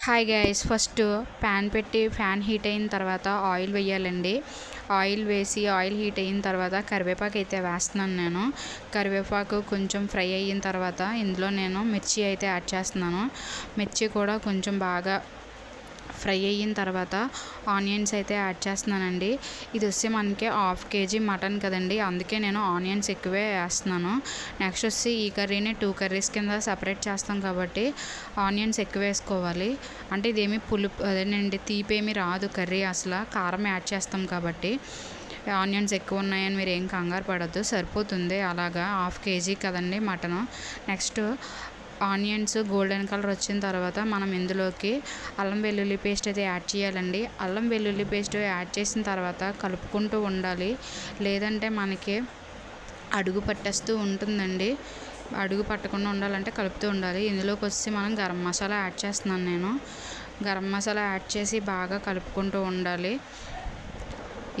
Hi guys, first pan పెట్టి fan heat అయిన తర్వాత ఆయిల్ వేయాలండి. ఆయిల్ వేసి ఆయిల్ హీట్ అయిన తర్వాత కరివేపాకు అయితే వేస్తున్నాను నేను. కరివేపాకు కొంచెం ఫ్రై అయిన తర్వాత ఇందులో నేను మిర్చి అయితే యాడ్ చేస్తున్నాను. మిర్చి కూడా కొంచెం బాగా ఫ్రై అయిన తర్వాత ఆనియన్స్ అయితే యాడ్ చేస్తున్నానండి. ఇది వచ్చి మనకి 1/2 kg మటన్ కదండి, అందుకే నేను ఆనియన్స్ ఎక్కువే వేస్తున్నాను. నెక్స్ట్ వచ్చి ఈ కర్రీని 2 కర్రీస్ కింద సపరేట్ చేస్తాం కాబట్టి ఆనియన్స్ ఎక్కువ వేసుకోవాలి. అంటే ఇదేమి పులుపు అదేనండి, తీపేమి రాదు కర్రీ, అసలు కారం యాడ్ చేస్తాం కాబట్టి. ఆనియన్స్ ఎక్కువ ఉన్నాయని మీరు ఏం కంగారు పడద్దు, సరిపోతుంది. అలాగా 1/2 kg కదండి mutton. Next onions golden colour వచ్చిన తర్వాత మనం ఇందులోకి అల్లం వెల్లుల్లి పేస్ట్ అయితే యాడ్ చేయాలండి. అల్లం వెల్లుల్లి పేస్ట్ యాడ్ చేసిన తర్వాత కలుపుకుంటూ ఉండాలి, లేదంటే మనకి అడుగు పట్టేస్తూ ఉంటుందండి. అడుగు పట్టకుండా ఉండాలంటే కలుపుతూ ఉండాలి. ఇందులోకి వచ్చి మనం గరం మసాలా యాడ్ చేస్తున్నాను నేను. గరం మసాలా యాడ్ చేసి బాగా కలుపుకుంటూ ఉండాలి.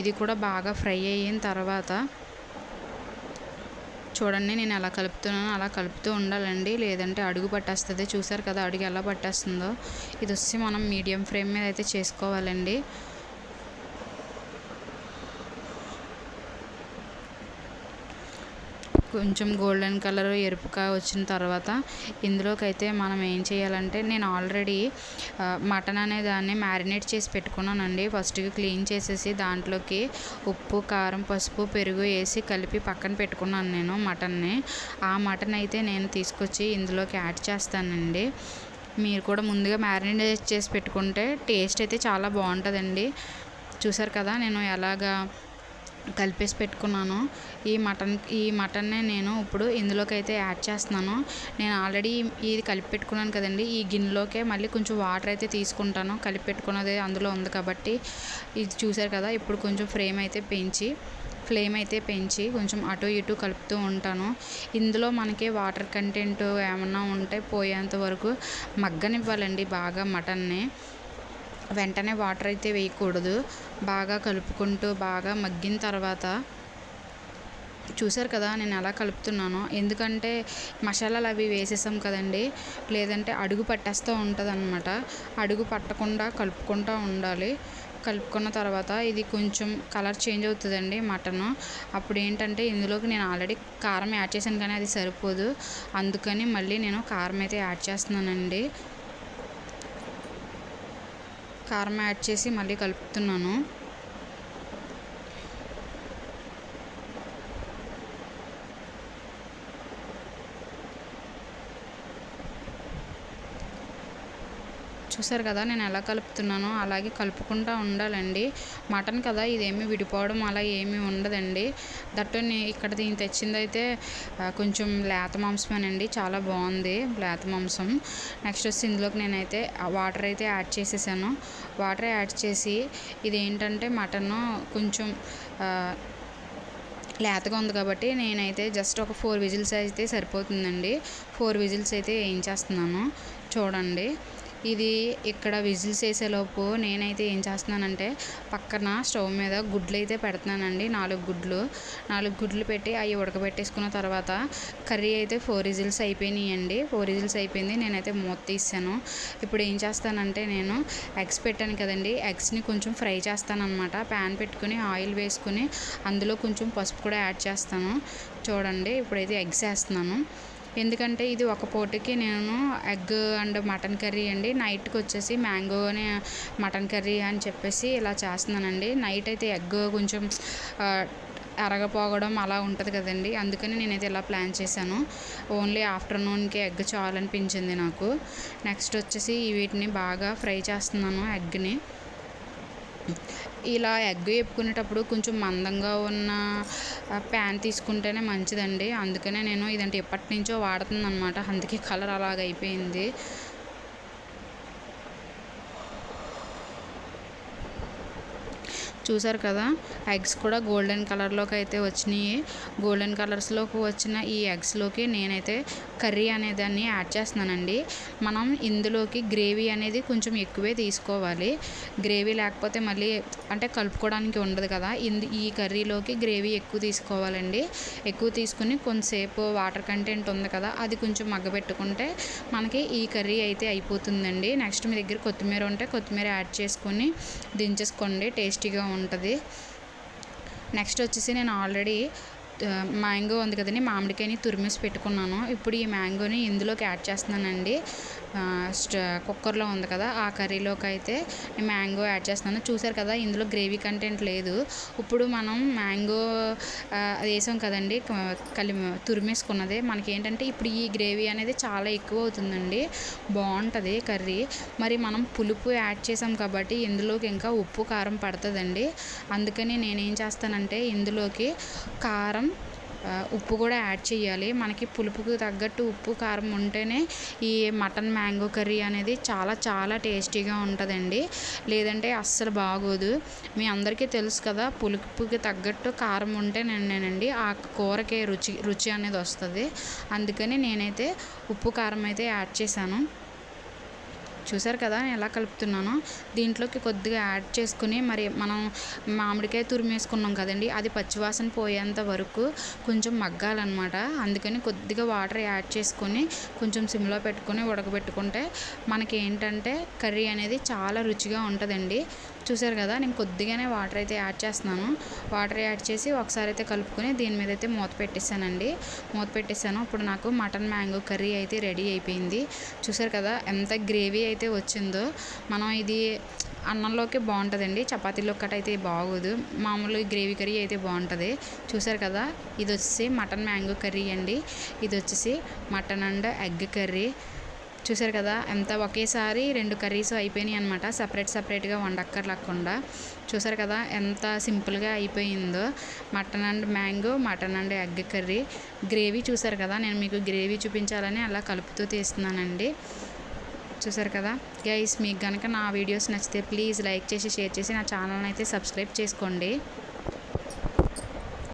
ఇది కూడా బాగా ఫ్రై అయిన తర్వాత చూడండి నేను ఎలా కలుపుతున్నానో అలా కలుపుతూ ఉండాలండి, లేదంటే అడుగు పట్టేస్తుంది. చూసారు కదా అడుగు ఎలా పట్టేస్తుందో. ఇది వచ్చి మనం మీడియం ఫ్లేమ్ మీద అయితే చేసుకోవాలండి. కొంచెం గోల్డెన్ కలర్ ఎరుపుగా వచ్చిన తర్వాత ఇందులోకి అయితే మనం ఏం చేయాలంటే, నేను ఆల్రెడీ మటన్ అనే దాన్ని మ్యారినేట్ చేసి పెట్టుకున్నానండి. ఫస్ట్గా క్లీన్ చేసేసి దాంట్లోకి ఉప్పు, కారం, పసుపు, పెరుగు వేసి కలిపి పక్కన పెట్టుకున్నాను నేను మటన్ని. ఆ మటన్ అయితే నేను తీసుకొచ్చి ఇందులోకి యాడ్ చేస్తానండి. మీరు కూడా ముందుగా మ్యారినేట్ చేసి పెట్టుకుంటే టేస్ట్ అయితే చాలా బాగుంటుందండి. చూసారు కదా నేను ఎలాగా కలిపేసి పెట్టుకున్నాను. ఈ మటన్నే నేను ఇప్పుడు ఇందులోకి అయితే యాడ్ చేస్తున్నాను. నేను ఆల్రెడీ ఇది కలిపి పెట్టుకున్నాను కదండి, ఈ గిన్నెలోకే మళ్ళీ కొంచెం వాటర్ అయితే తీసుకుంటాను. కలిపి పెట్టుకున్నది అందులో ఉంది కాబట్టి. ఇది చూసారు కదా, ఇప్పుడు కొంచెం ఫ్లేమ్ అయితే పెంచి కొంచెం అటు ఇటు కలుపుతూ ఉంటాను. ఇందులో మనకి వాటర్ కంటెంట్ ఏమన్నా ఉంటే పోయేంత వరకు మగ్గనివ్వాలండి బాగా మటన్ని. వెంటనే వాటర్ అయితే వేయకూడదు. బాగా కలుపుకుంటూ బాగా మగ్గిన తర్వాత చూసారు కదా నేను ఎలా కలుపుతున్నానో. ఎందుకంటే మసాలాలు అవి వేసేసాం కదండి, లేదంటే అడుగు పట్టేస్తూ ఉంటుంది అనమాట. అడుగు పట్టకుండా కలుపుకుంటూ ఉండాలి. కలుపుకున్న తర్వాత ఇది కొంచెం కలర్ చేంజ్ అవుతుందండి మటను. అప్పుడు ఏంటంటే ఇందులోకి నేను ఆల్రెడీ కారం యాడ్ చేశాను కానీ అది సరిపోదు, అందుకని మళ్ళీ నేను కారం అయితే యాడ్ చేస్తున్నానండి. కారం యాడ్ చేసి మళ్ళీ కలుపుతున్నాను. చూసారు కదా నేను ఎలా కలుపుతున్నానో అలాగే కలుపుకుంటూ ఉండాలండి. మటన్ కదా, ఇదేమీ విడిపోవడం అలా ఏమీ ఉండదండి. దట్టు ఇక్కడ దీన్ని తెచ్చిందైతే కొంచెం లేత మాంసమేనండి, చాలా బాగుంది లేత మాంసం. నెక్స్ట్ వచ్చి ఇందులోకి నేనైతే వాటర్ అయితే యాడ్ చేసేసాను. వాటర్ యాడ్ చేసి ఇదేంటంటే మటన్ కొంచెం లేతగా ఉంది కాబట్టి నేనైతే జస్ట్ ఒక 4 విజిల్స్ అయితే సరిపోతుందండి. 4 విజిల్స్ అయితే వేయించేస్తున్నాను. చూడండి ఇది ఇక్కడ విజిల్స్ వేసేలోపు నేనైతే ఏం చేస్తున్నానంటే పక్కన స్టవ్ మీద గుడ్లు అయితే పెడుతున్నానండి. 4 గుడ్లు పెట్టి అవి ఉడకబెట్టేసుకున్న తర్వాత కర్రీ అయితే 4 విజిల్స్ అయిపోయినాయండి. 4 విజిల్స్ అయిపోయింది. నేనైతే మూత తీసాను. ఇప్పుడు ఏం చేస్తానంటే నేను ఎగ్స్ పెట్టాను కదండి, ఎగ్స్ని కొంచెం ఫ్రై చేస్తానన్నమాట. ప్యాన్ పెట్టుకుని ఆయిల్ వేసుకుని అందులో కొంచెం పసుపు కూడా యాడ్ చేస్తాను. చూడండి ఇప్పుడైతే ఎగ్స్ వేస్తున్నాను. ఎందుకంటే ఇది ఒక పూటకి నేను ఎగ్ అండ్ మటన్ కర్రీ అండి, నైట్కి వచ్చేసి మ్యాంగో అని మటన్ కర్రీ అని చెప్పేసి ఇలా చేస్తున్నానండి. నైట్ అయితే ఎగ్ కొంచెం అరగపోవడం అలా ఉంటుంది కదండి, అందుకని నేనైతే ఇలా ప్లాన్ చేశాను. ఓన్లీ ఆఫ్టర్నూన్కి ఎగ్ చాలనిపించింది నాకు. నెక్స్ట్ వచ్చేసి వీటిని బాగా ఫ్రై చేస్తున్నాను ఎగ్ని. ఇలా ఎగ్ వేపుకునేటప్పుడు కొంచెం మందంగా ఉన్న ప్యాన్ తీసుకుంటేనే మంచిదండి. అందుకనే నేను ఇదంటే ఎప్పటి నుంచో వాడుతుంది అనమాట, అందుకే కలర్ అలాగ అయిపోయింది. చూసారు కదా, ఎగ్స్ కూడా గోల్డెన్ కలర్లోకి అయితే వచ్చినాయి. గోల్డెన్ కలర్స్లోకి వచ్చిన ఈ ఎగ్స్లోకి నేనైతే కర్రీ అనేదాన్ని యాడ్ చేస్తున్నానండి. మనం ఇందులోకి గ్రేవీ అనేది కొంచెం ఎక్కువే తీసుకోవాలి. గ్రేవీ లేకపోతే మళ్ళీ అంటే కలుపుకోవడానికి ఉండదు కదా. ఈ కర్రీలోకి గ్రేవీ ఎక్కువ తీసుకోవాలండి. ఎక్కువ తీసుకుని కొంతసేపు వాటర్ కంటెంట్ ఉంది కదా, అది కొంచెం మగ్గబెట్టుకుంటే మనకి ఈ కర్రీ అయితే అయిపోతుందండి. నెక్స్ట్ మీ దగ్గర కొత్తిమీర ఉంటే కొత్తిమీర యాడ్ చేసుకొని దించేసుకోండి, టేస్టీగా ఉంటుంది. నెక్స్ట్ వచ్చేసి నేను ఆల్రెడీ మ్యాంగో ఉంది కదండి, మామిడికాయని తురిమేసి పెట్టుకున్నాను. ఇప్పుడు ఈ మ్యాంగోని ఇందులోకి యాడ్ చేస్తున్నానండి. కుక్కర్లో ఉంది కదా, ఆ కర్రీలోకి అయితే మ్యాంగో యాడ్ చేస్తున్నాను. చూసారు కదా, ఇందులో గ్రేవీ కంటెంట్ లేదు. ఇప్పుడు మనం మ్యాంగో అది వేసాం కదండి, తురిమేసుకున్నది. మనకి ఏంటంటే ఇప్పుడు ఈ గ్రేవీ అనేది చాలా ఎక్కువ అవుతుందండి, బాగుంటుంది కర్రీ. మరి మనం పులుపు యాడ్ చేసాం కాబట్టి ఇందులోకి ఇంకా ఉప్పు కారం పడుతుందండి. అందుకని నేనేం చేస్తానంటే ఇందులోకి కారం ఉప్పు కూడా యాడ్ చేయాలి. మనకి పులుపుకు తగ్గట్టు ఉప్పు కారం ఉంటేనే ఈ మటన్ మ్యాంగో కర్రీ అనేది చాలా చాలా టేస్టీగా ఉంటుందండి, లేదంటే అస్సలు బాగోదు. మీ అందరికీ తెలుసు కదా, పులుపుకి తగ్గట్టు కారం ఉంటే నేనండి ఆ కూరకి రుచి అనేది వస్తుంది. అందుకని నేనైతే ఉప్పు కారం అయితే యాడ్ చేశాను. చూసారు కదా నేను ఎలా కలుపుతున్నానో. దీంట్లోకి కొద్దిగా యాడ్ చేసుకుని మరి మనం మామిడికాయ తురిమేసుకున్నాం కదండి, అది పచ్చివాసన పోయేంత వరకు కొంచెం మగ్గాలన్నమాట. అందుకని కొద్దిగా వాటర్ యాడ్ చేసుకొని కొంచెం సిమ్లో పెట్టుకొని ఉడకబెట్టుకుంటే మనకి ఏంటంటే కర్రీ అనేది చాలా రుచిగా ఉంటుందండి. చూసారు కదా, నేను కొద్దిగానే వాటర్ అయితే యాడ్ చేస్తున్నాను. వాటర్ యాడ్ చేసి ఒకసారి అయితే కలుపుకొని దీని మీద అయితే మూత పెట్టేశానండి. ఇప్పుడు నాకు మటన్ మ్యాంగో కర్రీ అయితే రెడీ అయిపోయింది. చూసారు కదా ఎంత గ్రేవీ అయితే వచ్చిందో. మనం ఇది అన్నంలోకి బాగుంటుందండి, చపాతీలో కట్ అయితే బాగోదు. మామూలు గ్రేవీ కర్రీ అయితే బాగుంటుంది. చూసారు కదా, ఇది వచ్చేసి మటన్ మ్యాంగో కర్రీ అండి. ఇది వచ్చేసి మటన్ అండ్ ఎగ్ కర్రీ. చూసారు కదా ఎంత ఒకేసారి 2 కర్రీస్ అయిపోయినాయి అనమాట, సపరేట్గా వండక్కర్లేకుండా. చూసారు కదా ఎంత సింపుల్గా అయిపోయిందో mutton and mango, mutton and egg curry. Gravy చూసారు కదా, నేను మీకు గ్రేవీ చూపించాలని అలా కలుపుతూ తీస్తున్నానండి. చూసారు కదా గైస్, మీకు కనుక నా వీడియోస్ నచ్చితే ప్లీజ్ లైక్ చేసి షేర్ చేసి నా ఛానల్ని అయితే సబ్స్క్రైబ్ చేసుకోండి.